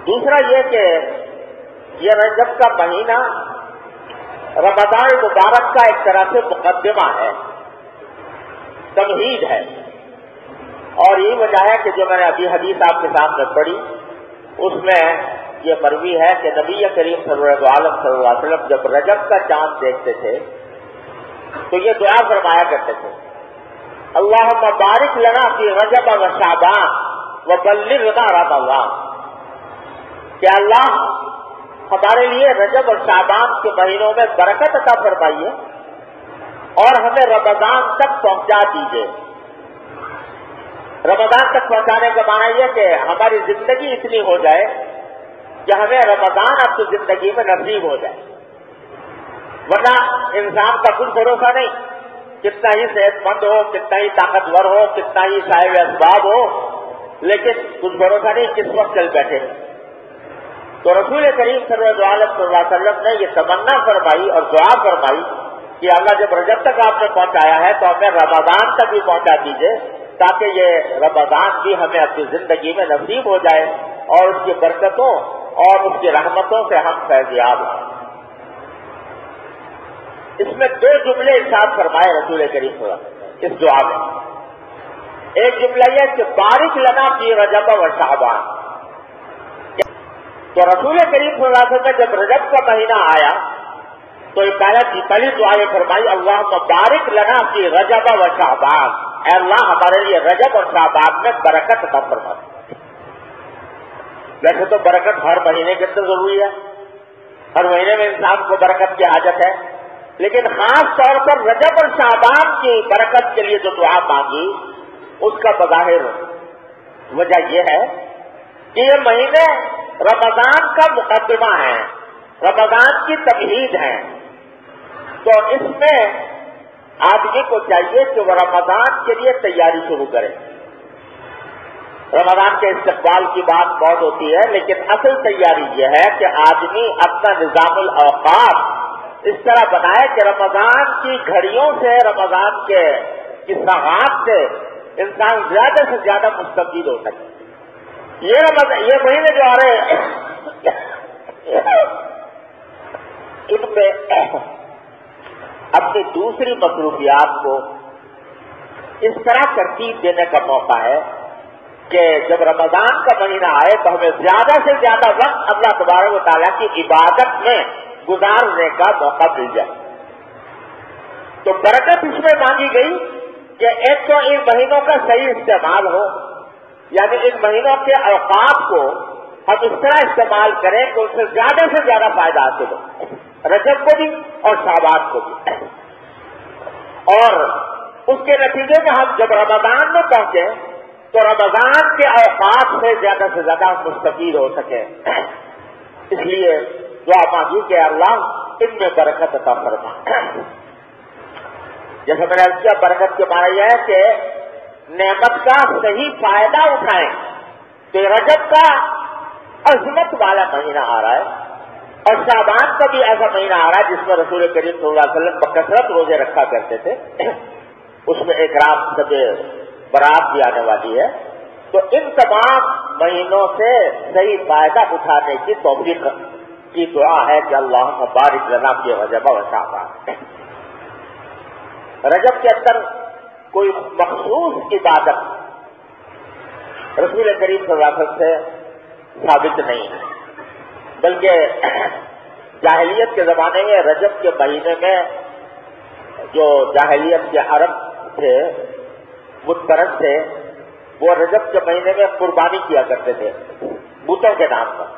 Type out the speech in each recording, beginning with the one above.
دوسرا یہ کہ یہ رجب کا مہینہ رمضان مبارک کا ایک طرح سے مقدمہ ہے، تمہید ہے، اور یہی وجہ ہے کہ جو میں نے ابھی حدیث آپ کے سامنے پڑھی اس میں یہ مروی ہے کہ نبی کریم صلی اللہ علیہ وسلم جب رجب کا چاند دیکھتے تھے تو یہ دعا فرمایا کرتے تھے، اللہم بارک لنا فی رجب و شعبان وبلغنا رمضان، کہ اللہ ہمارے لیے رجب اور شعبان کے مہینوں میں برکت عطا فرمائیے اور ہمیں رمضان تک پہنچا دیجیے۔ رمضان تک پہنچانے کا معنی یہ کہ ہماری زندگی اتنی ہو جائے کہ ہمیں رمضان اب تو زندگی میں نصیب ہو جائے، ورنہ انسان کا کچھ بھروسہ نہیں، کتنا ہی صحت مند ہو، کتنا ہی طاقتور ہو، کتنا ہی صاحب اسباب ہو، لیکن کچھ بھروسہ نہیں کس وقت چل بیٹھے۔ تو رسول کریم صلی اللہ علیہ وسلم نے یہ تمنا فرمائی اور دعا فرمائی کہ اللہ جب رجب تک آپ نے پہنچایا ہے تو ہمیں رمضان تک بھی پہنچا دیجیے تاکہ یہ رمضان بھی ہمیں اپنی زندگی میں نصیب ہو جائے اور اس کی برکتوں اور اس کی رحمتوں سے ہم فیضیاب ہوں۔ اس میں دو جملے ارشاد فرمائے رسول کریم صلی اللہ علیہ وسلم اس دعا میں۔ ایک جملہ یہ کہ بارک لنا فی رجب و شعبان، تو رسول کریم صلی اللہ علیہ وسلم جب رجب کا مہینہ آیا تو پہلی دعا یہ فرمائی، اللہم بارک لنا فی رجب و شعبان، اے اللہ ہمارے لیے رجب اور شعبان میں برکت عطا فرما۔ ویسے تو برکت ہر مہینے کے اندر ضروری ہے، ہر مہینے میں انسان کو برکت کی حاجت ہے، لیکن خاص طور پر رجب اور شعبان کی برکت کے لیے جو دعا مانگی اس کا بظاہر وجہ یہ ہے کہ یہ مہینے رمضان کا مقدمہ ہے، رمضان کی تمہید ہے، تو اس میں آدمی کو چاہیے کہ وہ رمضان کے لیے تیاری شروع کرے۔ رمضان کے استقبال کی بات بہت ہوتی ہے، لیکن اصل تیاری یہ ہے کہ آدمی اپنا نظام الاوقات اس طرح بنائے کہ رمضان کی گھڑیوں سے، رمضان کے ساعات سے انسان زیادہ سے زیادہ مستفید ہو سکے۔ یہ مہینے جو آ رہے ہیں ان میں اپنی دوسری مصروفیات کو اس طرح ترتیب دینے کا موقع ہے کہ جب رمضان کا مہینہ آئے تو ہمیں زیادہ سے زیادہ وقت اللہ تبارک و تعالیٰ کی عبادت میں گزارنے کا موقع مل جائے۔ تو برکت اس میں مانگی گئی کہ ایک تو ان مہینوں کا صحیح استعمال ہو، یعنی ان مہینوں کے اوقات کو ہم اس طرح استعمال کریں کہ اس سے زیادہ فائدہ حاصل ہو، رجب کو بھی اور شعبان کو بھی، اور اس کے نتیجے میں ہم جب رمضان میں پہنچے تو رمضان کے اوقات سے زیادہ مستفید ہو سکے۔ اس لیے دعا مانگی کہ اللہ ان میں برکت عطا فرما۔ جیسے میں نے عرض کیا، برکت کے معنی یہ ہے کہ نعمت کا صحیح فائدہ اٹھائیں۔ تو رجب کا عظمت والا مہینہ آ رہا ہے اور شعبان کا بھی ایسا مہینہ آ رہا ہے جس میں رسول کریم صلی اللہ علیہ وسلم بکثرت روزے رکھا کرتے تھے، اس میں ایک رات شب برات بھی آنے والی ہے۔ تو ان تمام مہینوں سے صحیح فائدہ اٹھانے کی توفیق کی دعا ہے کہ اللہم بارک لنا فی رجب و شعبان۔ رجب کے اندر کوئی مخصوص عبادت رسول کریم صلی اللہ علیہ وسلم سے ثابت نہیں ہے، بلکہ جاہلیت کے زمانے میں رجب کے مہینے میں جو جاہلیت کے عرب تھے، متپرست تھے، وہ رجب کے مہینے میں قربانی کیا کرتے تھے بتوں کے نام پر،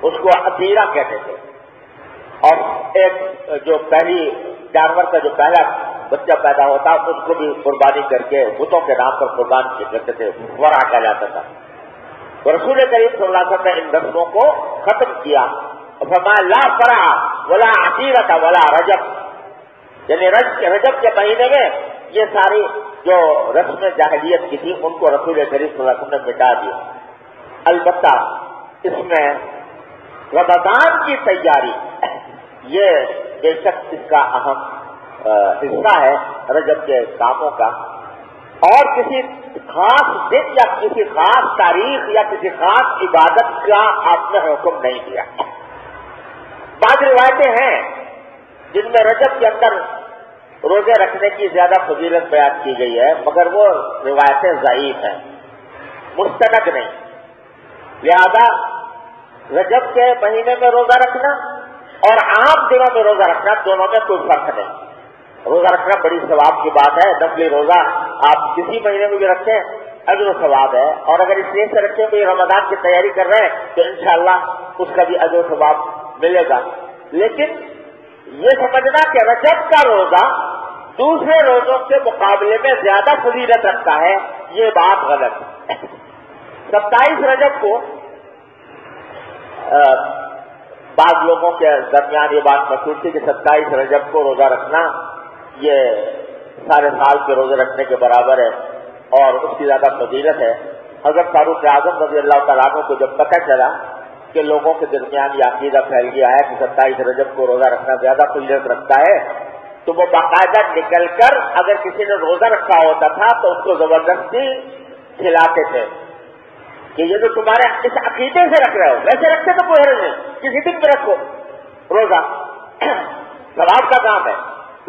اس کو عقیرہ کہتے تھے، اور ایک جو پہلی جانور کا جو پہلا بچہ پیدا ہوتا اس کو بھی قربانی کر کے بتوں کے نام پر قربان کیا کرتے تھے، ورا کہلاتا تھا۔ تو رسول کریم صلی اللہ علیہ وسلم نے ان رسموں کو ختم کیا، فرمایا لا فرع ولا عقیرۃ ولا رجب، یعنی رجب کے مہینے میں یہ ساری جو رسم جاہلیت کی تھی ان کو رسول کریم صلی اللہ علیہ وسلم نے مٹا دیا۔ البتہ اس میں رمضان کی تیاری یہ بے شک اس کا اہم حصہ ہے رجب کے کاموں کا، اور کسی خاص دن یا کسی خاص تاریخ یا کسی خاص عبادت کا آپ نے حکم نہیں دیا۔ بعض روایتیں ہیں جن میں رجب کے اندر روزے رکھنے کی زیادہ فضیلت بیان کی گئی ہے، مگر وہ روایتیں ضعیف ہیں، مستند نہیں۔ لہذا رجب کے مہینے میں روزہ رکھنا اور عام دنوں میں روزہ رکھنا دونوں میں کوئی فرق نہیں۔ روزہ رکھنا بڑی ثواب کی بات ہے، نفلی روزہ آپ کسی مہینے میں بھی رکھیں اجر و ثواب ہے، اور اگر اس لیے سے رکھیں کہ رمضان کی تیاری کر رہے ہیں تو انشاءاللہ اس کا بھی اجر و ثواب ملے گا۔ لیکن یہ سمجھنا کہ رجب کا روزہ دوسرے روزوں کے مقابلے میں زیادہ فضیلت رکھتا ہے، یہ بات غلط ہے۔ 27 رجب کو بعض لوگوں کے درمیان یہ بات مشہور تھی کہ 27 رجب کو روزہ رکھنا یہ سارے سال کے روزے رکھنے کے برابر ہے اور اس کی زیادہ فضیلت ہے۔ حضرت فاروق اعظم رضی اللہ تعالیٰ عنہ کو جب پتہ چلا کہ لوگوں کے درمیان یہ عقیدہ پھیل گیا ہے کہ 27 رجب کو روزہ رکھنا زیادہ فضیلت رکھتا ہے، تو وہ باقاعدہ نکل کر اگر کسی نے روزہ رکھا ہوتا تھا تو اس کو زبردستی کھلاتے تھے کہ یہ جو تمہارے اس عقیدے سے رکھ رہے ہو، ویسے رکھتے تو کوئی حرج نہیں، کسی دن بھی رکھو روزہ، ثواب کا کام ہے،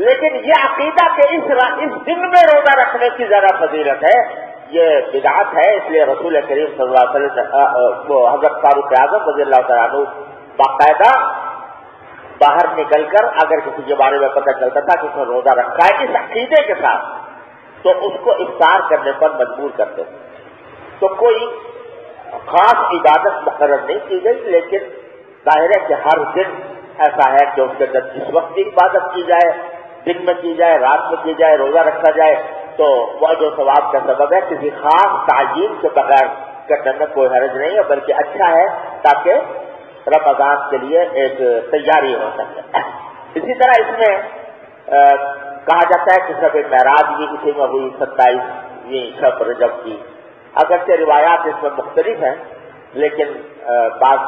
لیکن یہ عقیدہ کہ اس دن میں روزہ رکھنے کی زیادہ فضیلت ہے، یہ بدعت ہے۔ اس لیے رسول کریم صلی اللہ علیہ وسلم وہ حضرت فاروق اعظم رضی اللہ تعالیٰ عنہ باقاعدہ باہر نکل کر اگر کسی کے بارے میں پتہ چلتا تھا کہ اس نے روزہ رکھا ہے اس عقیدے کے ساتھ تو اس کو افطار کرنے پر مجبور کرتے تھے۔ تو کوئی خاص عبادت مقرر نہیں کی گئی، لیکن ظاہر ہے کہ ہر دن ایسا ہے کہ اس کے اندر جس وقت بھی عبادت کی جائے، دن میں کی جائے، رات میں کی جائے، روزہ رکھا جائے تو وہ جو ثواب کا سبب ہے، کسی خاص تعین کے بغیر کرنے میں کوئی حرج نہیں ہے، بلکہ اچھا ہے تاکہ رمضان کے لیے ایک تیاری ہو سکے۔ اسی طرح اس میں کہا جاتا ہے کہ شب معراج بھی اسی میں ہوئی 27ویں شب رجب کی۔ اگرچہ روایات اس میں مختلف ہیں لیکن بعض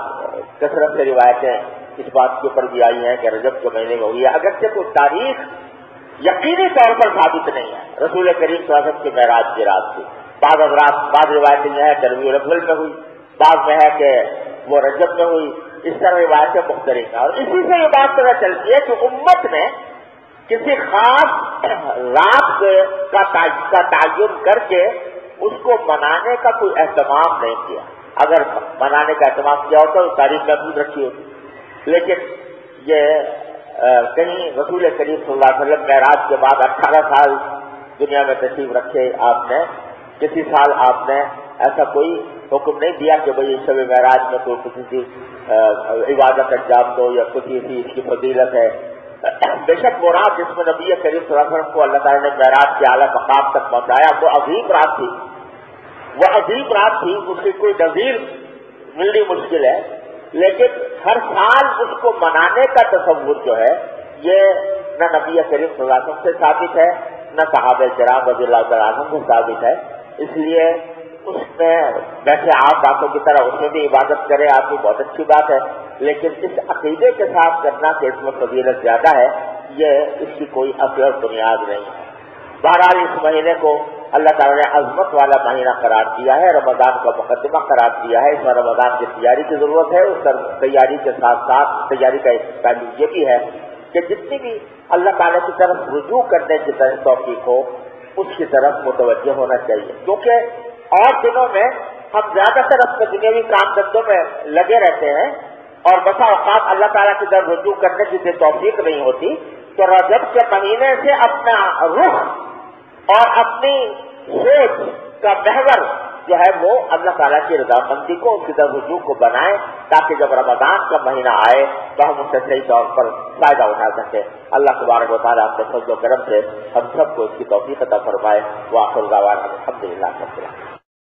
کثرت سے روایتیں اس بات کے اوپر بھی آئی ہیں کہ رجب کے مہینے میں ہوئی ہے، اگرچہ کوئی تاریخ یقینی طور پر ثابت نہیں ہے رسول کریم صلی اللہ علیہ وسلم کی معراج کی رات کی۔ بعض روایتیں یہ ہے کہ ربیع الاول میں ہوئی، بعض میں ہے کہ وہ رجب میں ہوئی، اس طرح روایتیں مختلف ہیں، اور اسی سے یہ بات پتہ چلتی ہے کہ امت نے کسی خاص رات کا تعین کر کے اس کو منانے کا کوئی اہتمام نہیں کیا۔ اگر منانے کا اہتمام کیا ہوتا تو تاریخ محدود رکھی ہوتی، لیکن یہ کہیں رسول کریم صلی اللہ علیہ وسلم معراج کے بعد 18 سال دنیا میں تشریف رکھے آپ نے، کسی سال آپ نے ایسا کوئی حکم نہیں دیا کہ بھئی شب معراج میں کوئی کسی کی عبادت انجام دو یا کسی اس کی فضیلت ہے۔ بے شک وہ رات جس میں نبی کریم صلی اللہ علیہ وسلم کو اللہ تعالیٰ نے معراج کے اعلیٰ مقام تک پہنچایا وہ عظیم رات تھی، اس کی کوئی نظیر ملنی مشکل ہے، لیکن ہر سال اس کو منانے کا تصور جو ہے یہ نہ نبی کریم صلی اللہ علیہ وسلم سے ثابت ہے نہ صحابہ کرام رضی اللہ تعالیٰ عنہم سے ثابت ہے، اس لیے اس میں ویسے عام باتوں کی طرح اس میں بھی عبادت کرے آدمی بہت اچھی بات ہے، لیکن اس عقیدے کے ساتھ کرنا کہ اس میں فضیلت زیادہ ہے یہ اس کی کوئی اصل اور بنیاد نہیں ہے۔ بہرحال اس مہینے کو اللہ تعالیٰ نے عظمت والا مہینہ قرار دیا ہے، رمضان کا مقدمہ قرار دیا ہے، اس میں رمضان کی تیاری کی ضرورت ہے۔ اس تیاری کے ساتھ ساتھ تیاری کا ایک پہلو یہ بھی ہے کہ جتنی بھی اللہ تعالیٰ کی طرف رجوع کرنے کی توفیق ہو اس کی طرف متوجہ ہونا چاہیے، کیونکہ اور دنوں میں ہم زیادہ تر اپنے دنیاوی کام دھندوں میں لگے رہتے ہیں اور بسا اوقات اللہ تعالیٰ کی طرف رجوع کرنے کی توفیق نہیں ہوتی، تو رجب کے مہینے سے اپنا رخ اور اپنی سوچ کا محور جو ہے وہ اللہ تعالیٰ کی رضامندی کو اس کی طرف رجوع کو بنائیں تاکہ جب رمضان کا مہینہ آئے تو ہم اس سے صحیح طور پر فائدہ اٹھا سکیں۔ اللہ تبارک و تعالیٰ اپنے فضل و کرم سے ہم سب کو اس کی توفیق عطا فرمائے۔ وآخر دعوانا الحمدللہ رب العالمین۔